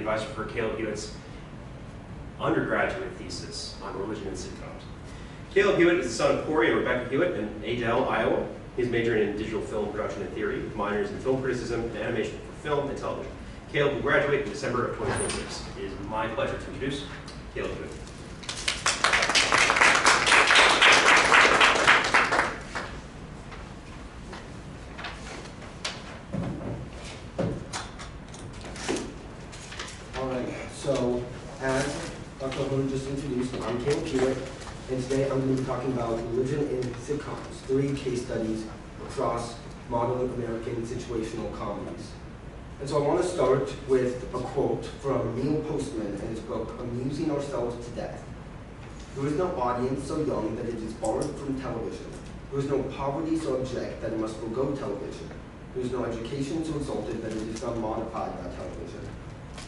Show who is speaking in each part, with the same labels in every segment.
Speaker 1: advisor for Caleb Huet's undergraduate thesis on religion and sitcoms. Caleb Huet is the son of Corey and Rebecca Huet in Adel, Iowa. He's majoring in digital film production and theory, with minors in film criticism and animation for film and television. Caleb will graduate in December of 2026. It is my pleasure to introduce Caleb Huet.
Speaker 2: So, as Dr. Huet just introduced, I'm Caleb Huet, and today I'm going to be talking about religion in sitcoms, 3 case studies across modern American situational comedies. And so I want to start with a quote from Neil Postman in his book, Amusing Ourselves to Death. There is no audience so young that it is borrowed from television. There is no poverty so abject that it must forego television. There is no education so exalted that it is not modified by television.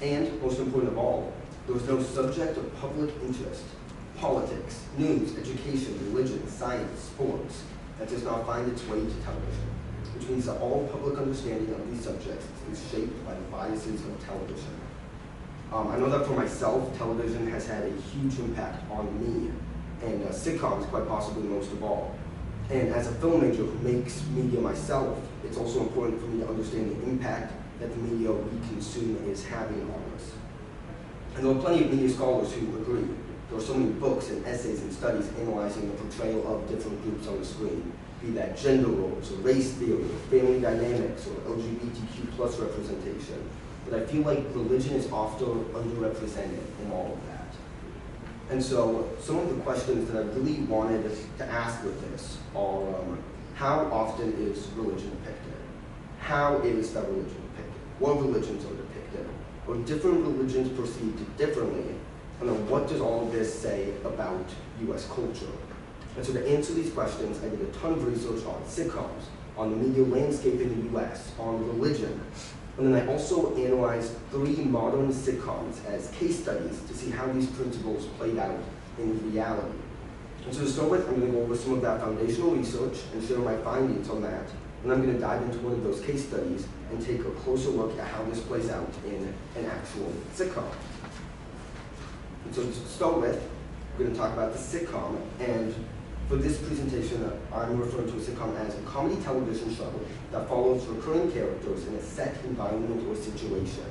Speaker 2: And, most important of all, there is no subject of public interest, politics, news, education, religion, science, sports, that does not find its way to television, which means that all public understanding of these subjects is shaped by the biases of television. I know that for myself, television has had a huge impact on me, and sitcoms quite possibly most of all. And as a film major who makes media myself, it's also important for me to understand the impact that the media we consume is having on us. And there are plenty of media scholars who agree. There are so many books and essays and studies analyzing the portrayal of different groups on the screen, be that gender roles, or race theory, or family dynamics, or LGBTQ plus representation. But I feel like religion is often underrepresented in all of that. And so some of the questions that I really wanted to ask with this are, how often is religion depicted? How is that religion depicted? What religions are depicted? Are different religions perceived differently? And then what does all of this say about US culture? And so to answer these questions, I did a ton of research on sitcoms, on the media landscape in the US, on religion. And then I also analyzed 3 modern sitcoms as case studies to see how these principles played out in reality. And so to start with, I'm going to go over some of that foundational research and share my findings on that. And I'm going to dive into one of those case studies and take a closer look at how this plays out in an actual sitcom. And so to start with, we're going to talk about the sitcom. And for this presentation, I'm referring to a sitcom as a comedy television show that follows recurring characters in a set environment or situation.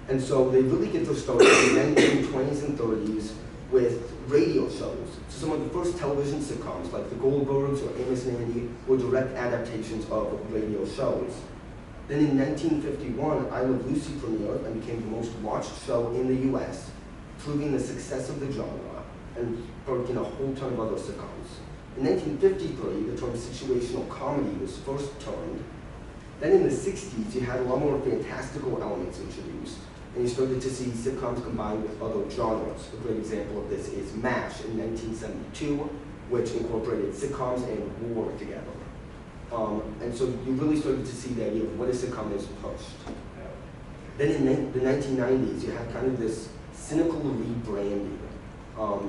Speaker 2: And so they really get their start in the 1920s and 30s with radio shows. So some of the first television sitcoms, like The Goldbergs or Amos and Andy, were direct adaptations of radio shows. Then in 1951, I Love Lucy premiered and became the most watched show in the US, proving the success of the genre and sparking a whole ton of other sitcoms. In 1953, the term situational comedy was first termed. Then in the 60s, you had a lot more fantastical elements introduced, and you started to see sitcoms combined with other genres. A great example of this is MASH in 1972, which incorporated sitcoms and war together. And so you really started to see the idea of what a sitcom is pushed. Then in the 1990s, you had kind of this cynical rebranding.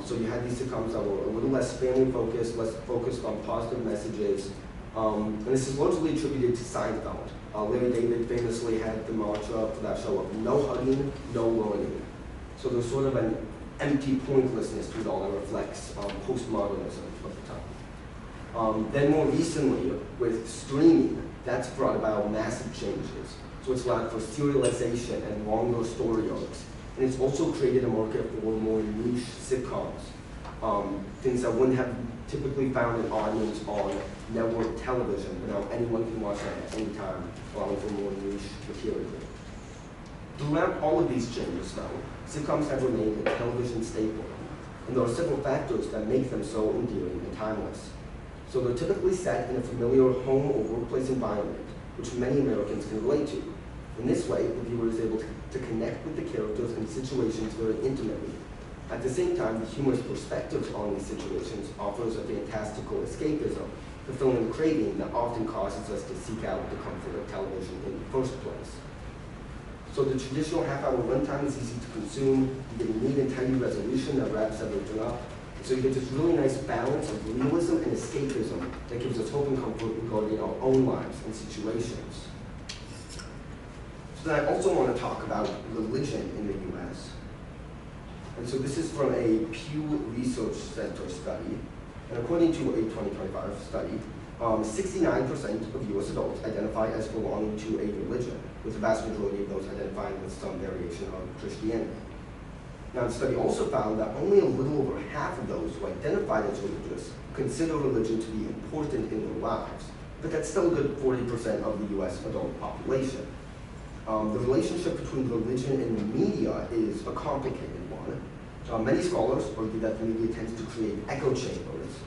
Speaker 2: So you had these sitcoms that were a little less family-focused, less focused on positive messages. And this is largely attributed to Seinfeld. Larry David famously had the mantra for that show of no hugging, no learning. So there's sort of an empty pointlessness to it all that reflects postmodernism of the time. Then more recently, with streaming, that's brought about massive changes. So it's allowed for serialization and longer story arcs. And it's also created a market for more niche sitcoms, things that wouldn't have typically found an audience on network television, but now anyone can watch it at any time, allowing for more niche material. Throughout all of these changes, though, sitcoms have remained a television staple, and there are several factors that make them so endearing and timeless. So they're typically set in a familiar home or workplace environment, which many Americans can relate to. In this way, the viewer is able to connect with the characters and situations very intimately. At the same time, the humorous perspectives on these situations offers a fantastical escapism, fulfilling the craving that often causes us to seek out the comfort of television in the first place. So the traditional half-hour runtime is easy to consume. You get a neat and tidy resolution that wraps everything up. So you get this really nice balance of realism and escapism that gives us hope and comfort regarding our own lives and situations. Then I also want to talk about religion in the US. And so this is from a Pew Research Center study. And according to a 2025 study, 69% of US adults identify as belonging to a religion, with the vast majority of those identifying with some variation of Christianity. Now, the study also found that only a little over half of those who identified as religious consider religion to be important in their lives, but that's still a good 40% of the US adult population. The relationship between religion and the media is a complicated one. Many scholars argue that the media tends to create echo chambers,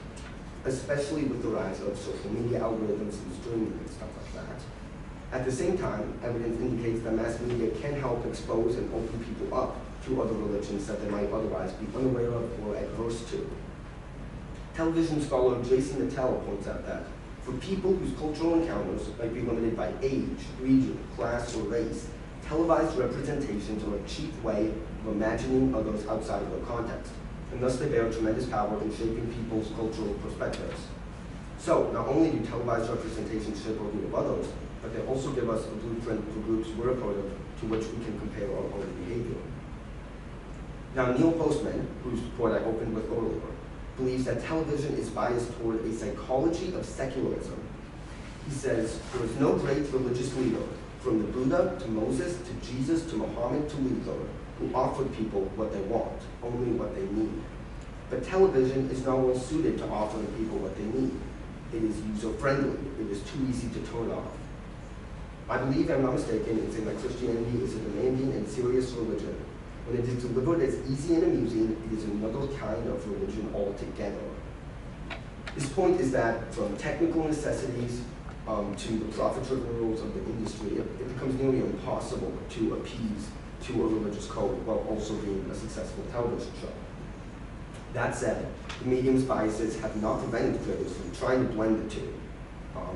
Speaker 2: especially with the rise of social media algorithms and streaming and stuff like that. At the same time, evidence indicates that mass media can help expose and open people up to other religions that they might otherwise be unaware of or adverse to. Television scholar Jason Nattell points out that for people whose cultural encounters might be limited by age, region, class, or race, televised representations are a cheap way of imagining others outside of their context, and thus they bear tremendous power in shaping people's cultural perspectives. So, not only do televised representations shape our view of others, but they also give us a blueprint for groups we're a part of to which we can compare our own behavior. Now, Neil Postman, whose report I opened with earlier, believes that television is biased toward a psychology of secularism. He says, there is no great religious leader, from the Buddha to Moses to Jesus to Muhammad to Luther, who offered people what they want, only what they need. But television is not well suited to offering people what they need. It is user-friendly. It is too easy to turn off. I believe I'm not mistaken in saying that Christianity is a demanding and serious religion. When it is delivered as easy and amusing, it is another kind of religion altogether. His point is that from technical necessities to the profit-driven rules of the industry, it becomes nearly impossible to appease to a religious code while also being a successful television show. That said, the medium's biases have not prevented creators from trying to blend the two.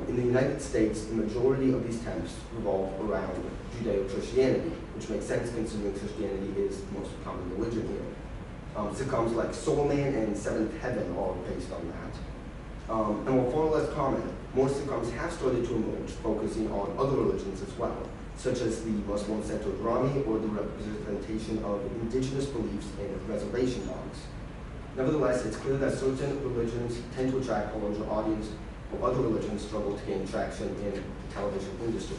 Speaker 2: In the United States, the majority of these attempts revolve around Judeo-Christianity, which makes sense considering Christianity is the most common religion here. Sitcoms like Soul Man and Seventh Heaven are based on that. And while far less common, more sitcoms have started to emerge, focusing on other religions as well, such as the Muslim-centered Rami or the representation of indigenous beliefs in reservation dogs. Nevertheless, it's clear that certain religions tend to attract a larger audience, while other religions struggle to gain traction in the television industry.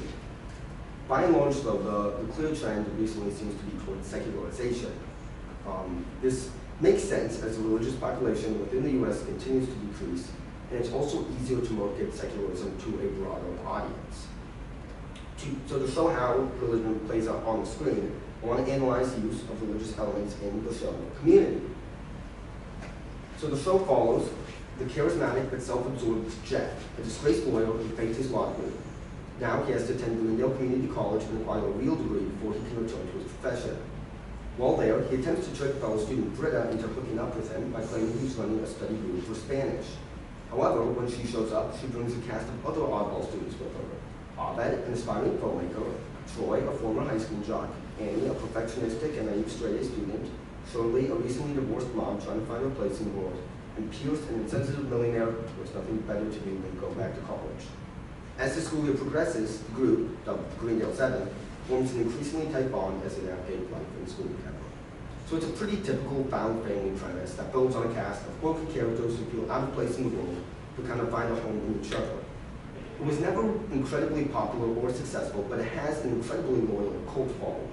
Speaker 2: By and large, though, the clear trend recently seems to be towards secularization. This makes sense as the religious population within the US continues to decrease, and it's also easier to market secularism to a broader audience. So to show how religion plays out on the screen, I want to analyze the use of religious elements in the show Community. So the show follows the charismatic but self-absorbed Jeff, a disgraced lawyer who faked his law degree. Now he has to attend Glendale Community College and acquire a real degree before he can return to his profession. While there, he attempts to trick fellow student Britta into hooking up with him by claiming he's running a study group for Spanish. However, when she shows up, she brings a cast of other oddball students with her. Abed, an aspiring filmmaker, Troy, a former high school jock, Annie, a perfectionistic and naive straight-A student, Shirley, a recently divorced mom trying to find her place in the world, and Pierce, an insensitive millionaire who has nothing better to do than go back to college. As the school year progresses, the group, dubbed the Greendale 7, forms an increasingly tight bond as they navigate life in school together. So it's a pretty typical found family premise that builds on a cast of quirky characters who feel out of place in the world, but kind of find a home in each other. It was never incredibly popular or successful, but it has an incredibly loyal cult following.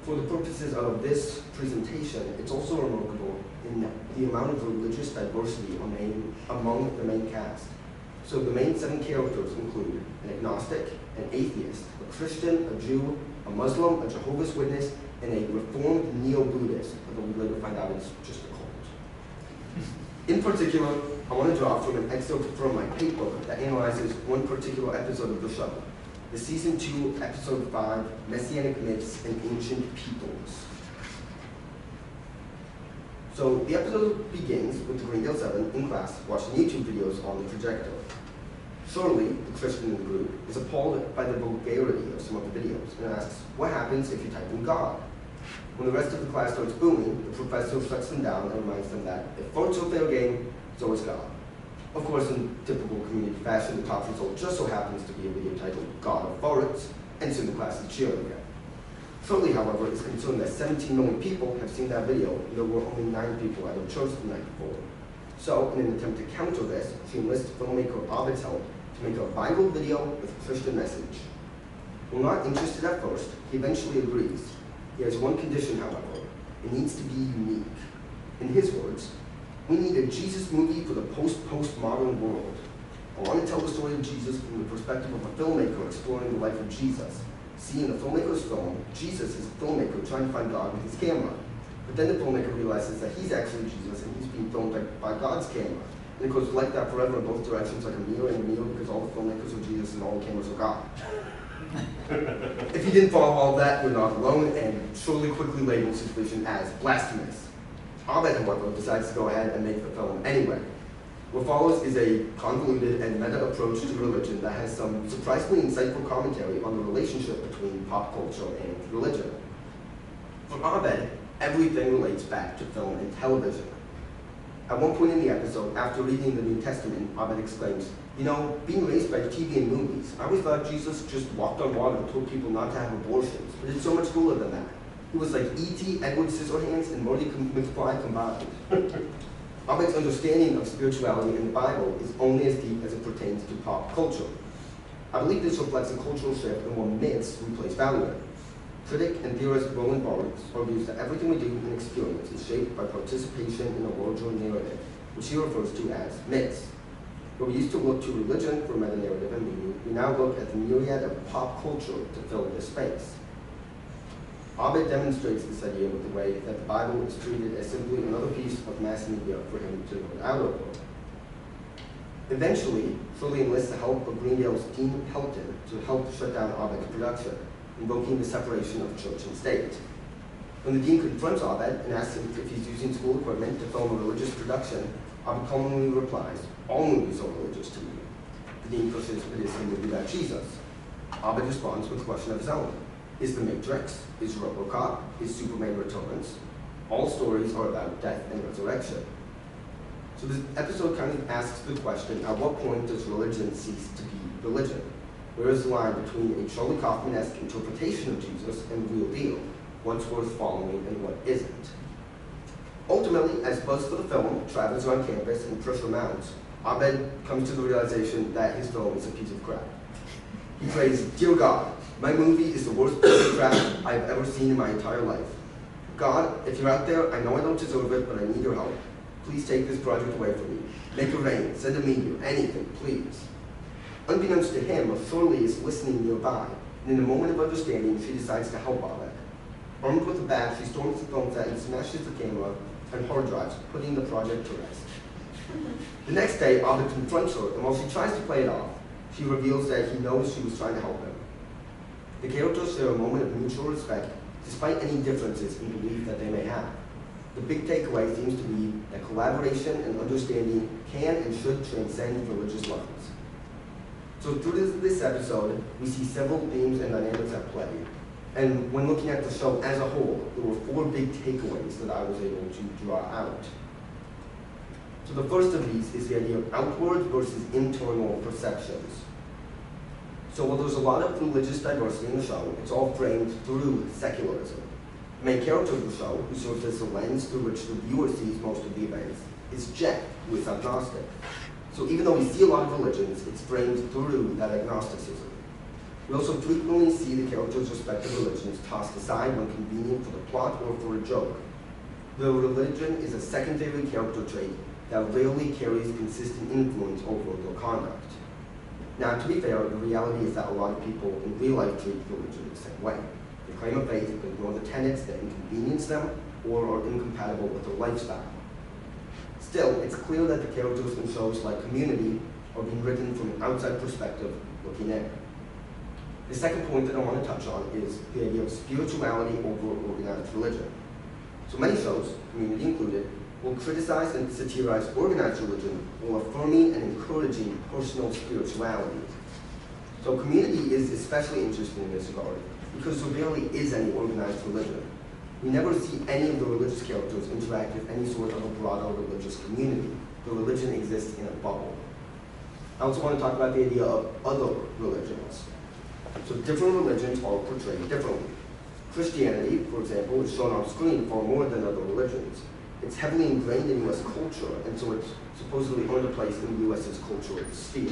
Speaker 2: For the purposes of this presentation, it's also remarkable in the amount of religious diversity among the main cast. So the main 7 characters include an agnostic, an atheist, a Christian, a Jew, a Muslim, a Jehovah's Witness, and a reformed neo-Buddhist, although we later find out it's just a cult. In particular, I want to draw from an excerpt from my paper that analyzes one particular episode of the show, the season 2, episode 5, Messianic Myths and Ancient Peoples. So the episode begins with the Greendale 7 in class watching YouTube videos on the projector. Shirley, the Christian in the group, is appalled by the vulgarity of some of the videos and asks, what happens if you type in God? When the rest of the class starts booming, the professor shuts them down and reminds them that if farts are fair game, so is God. Of course, in typical community fashion, the top result just so happens to be a video titled God of Farts, and soon the class is cheering again. Shortly, however, it's concerned that 17 million people have seen that video, and there were only 9 people at her church the night before. So, in an attempt to counter this, she enlists filmmaker Abed's help to make a viral video with a Christian message. While not interested at first, he eventually agrees. He has one condition, however. It needs to be unique. In his words, "We need a Jesus movie for the post-postmodern world. I want to tell the story of Jesus from the perspective of a filmmaker exploring the life of Jesus. See, in the filmmaker's film, Jesus is a filmmaker trying to find God with his camera. But then the filmmaker realizes that he's actually Jesus and he's being filmed by God's camera. And it goes like that forever in both directions, like a mirror and a mirror, because all the filmmakers are Jesus and all the cameras are God." If you didn't follow all that, you're not alone, and surely quickly labels his vision as blasphemous. Abed, however, decides to go ahead and make the film anyway. What follows is a convoluted and meta approach to religion that has some surprisingly insightful commentary on the relationship between pop culture and religion. For Abed, everything relates back to film and television. At one point in the episode, after reading the New Testament, Abed exclaims, "You know, being raised by TV and movies, I always thought Jesus just walked on water and told people not to have abortions, but it's so much cooler than that. He was like E.T., Edward Scissorhands, and Marty McFly combined." Abed's understanding of spirituality in the Bible is only as deep as it pertains to pop culture. I believe this reflects a cultural shift in what myths we place value in. Critic and theorist Roland Barthes argues that everything we do and experience is shaped by participation in a larger narrative, which he refers to as myths. Where we used to look to religion for meta-narrative and meaning, we now look at the myriad of pop culture to fill this space. Abed demonstrates this idea with the way that the Bible is treated as simply another piece of mass media for him to learn out of. Eventually, Shirley enlists the help of Greendale's Dean Pelton to help shut down Abed's production, invoking the separation of church and state. When the dean confronts Abed and asks him if he's using school equipment to film a religious production, Abed calmly replies, "All movies are religious to me." The dean pushes it is a movie about Jesus. Abed responds with a question of his own. Is The Matrix? Is RoboCop? Is Superman Returns? All stories are about death and resurrection. So this episode kind of asks the question, at what point does religion cease to be religion? Where is the line between a Charlie Kaufman-esque interpretation of Jesus and the real deal? What's worth following and what isn't? Ultimately, as buzz for the film travels around campus and pressure mounts, Abed comes to the realization that his film is a piece of crap. He prays, "Dear God, my movie is the worst piece of crap I've ever seen in my entire life. God, if you're out there, I know I don't deserve it, but I need your help. Please take this project away from me. Make it rain, send a meteor, anything, please." Unbeknownst to him, Shirley is listening nearby, and in a moment of understanding, she decides to help Abed. Armed with a bat, she storms the film set and smashes the camera and hard drives, putting the project to rest. The next day, Abed confronts her, and while she tries to play it off, she reveals that he knows she was trying to help him. The characters share a moment of mutual respect, despite any differences in belief that they may have. The big takeaway seems to be that collaboration and understanding can and should transcend religious lines. So through this episode, we see several themes and dynamics at play. And when looking at the show as a whole, there were 4 big takeaways that I was able to draw out. So the first of these is the idea of outward versus internal perceptions. So while there's a lot of religious diversity in the show, it's all framed through secularism. The main character of the show, who serves as the lens through which the viewer sees most of the events, is Jeff, who is agnostic. So even though we see a lot of religions, it's framed through that agnosticism. We also frequently see the characters' respective religions tossed aside when convenient for the plot or for a joke. The religion is a secondary character trait that rarely carries consistent influence over their conduct. Now, to be fair, the reality is that a lot of people in real life treat religion the same way. They claim a faith but ignore the tenets that inconvenience them or are incompatible with their lifestyle. Still, it's clear that the characters in shows like Community are being written from an outside perspective looking in. The second point that I want to touch on is the idea of spirituality over organized religion. So many shows, Community included, will criticize and satirize organized religion while affirming and encouraging personal spirituality. So Community is especially interesting in this regard because there rarely is any organized religion. We never see any of the religious characters interact with any sort of a broader religious community. The religion exists in a bubble. I also want to talk about the idea of other religions. So different religions are portrayed differently. Christianity, for example, is shown on screen far more than other religions. It's heavily ingrained in U.S. culture, and so it's supposedly earned a place in the U.S.'s cultural sphere.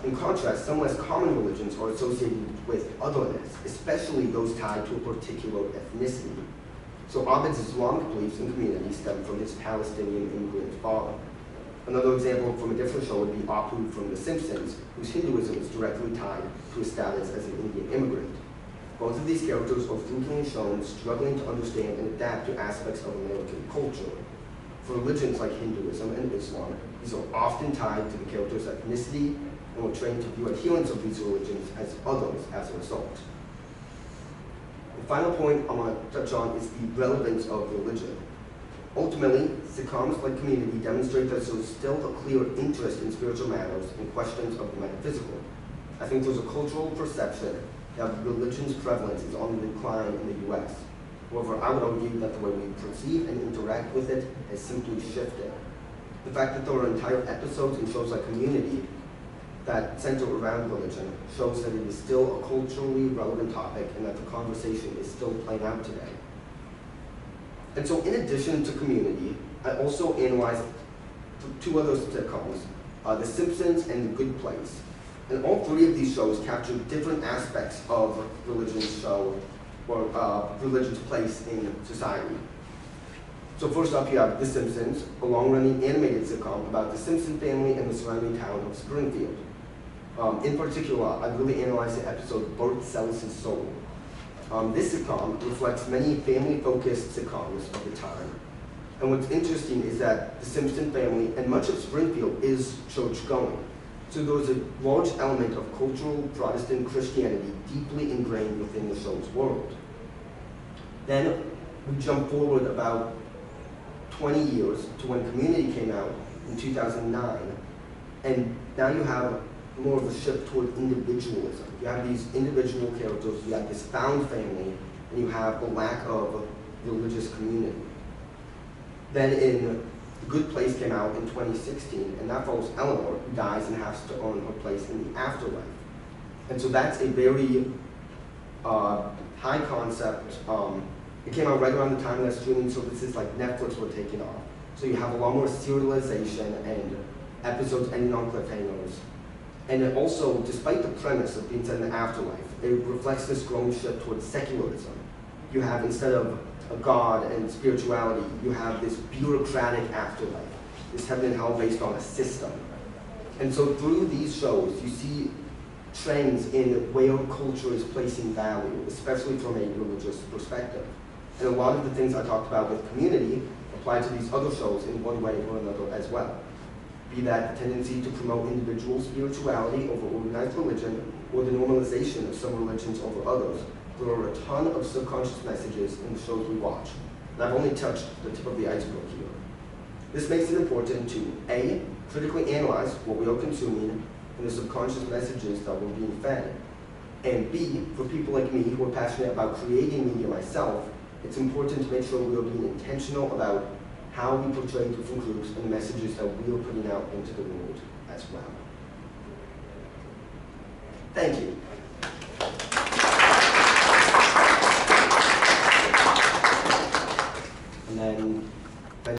Speaker 2: In contrast, some less common religions are associated with otherness, especially those tied to a particular ethnicity. So Abed's Islamic beliefs and community stem from his Palestinian immigrant father. Another example from a different show would be Apu from The Simpsons, whose Hinduism is directly tied to his status as an Indian immigrant. Both of these characters are frequently shown struggling to understand and adapt to aspects of American culture. For religions like Hinduism and Islam, these are often tied to the character's ethnicity, and we're trained to view adherents of these religions as others as a result. The final point I want to touch on is the relevance of religion. Ultimately, sitcoms like Community demonstrate that there's still a clear interest in spiritual matters and questions of the metaphysical. I think there's a cultural perception that religion's prevalence is on the decline in the U.S. However, I would argue that the way we perceive and interact with it has simply shifted. The fact that there are entire episodes in shows like Community that center around religion shows that it is still a culturally relevant topic and that the conversation is still playing out today. And so in addition to Community, I also analyzed two other sitcoms, The Simpsons and The Good Place. And all three of these shows capture different aspects of religion's show or religion's place in society. So first up, you have The Simpsons, a long-running animated sitcom about the Simpson family and the surrounding town of Springfield. In particular, I really analyzed the episode Bart Sells His Soul. This sitcom reflects many family-focused sitcoms of the time. And what's interesting is that the Simpson family and much of Springfield is church-going. So there's a large element of cultural Protestant Christianity deeply ingrained within the show's world. Then we jump forward about 20 years to when Community came out in 2009, and now you have more of a shift toward individualism. You have these individual characters, you have this found family, and you have a lack of religious community. Then in The Good Place came out in 2016, and that follows Eleanor, who dies and has to earn her place in the afterlife. And so that's a very high concept. It came out right around the time that streaming services like Netflix were taking off. So you have a lot more serialization and episodes ending on cliffhangers. And it also, despite the premise of being set in the afterlife, it reflects this growing shift towards secularism. You have, instead of a god and spirituality, you have this bureaucratic afterlife, this heaven and hell based on a system. And so through these shows, you see trends in where culture is placing value, especially from a religious perspective. And a lot of the things I talked about with Community apply to these other shows in one way or another as well. Be that the tendency to promote individual spirituality over organized religion, or the normalization of some religions over others. There are a ton of subconscious messages in the shows we watch, and I've only touched the tip of the iceberg here. This makes it important to A, critically analyze what we are consuming and the subconscious messages that we're being fed, and B, for people like me who are passionate about creating media myself, it's important to make sure we are being intentional about how we portray different groups and the messages that we are putting out into the world as well. Thank you.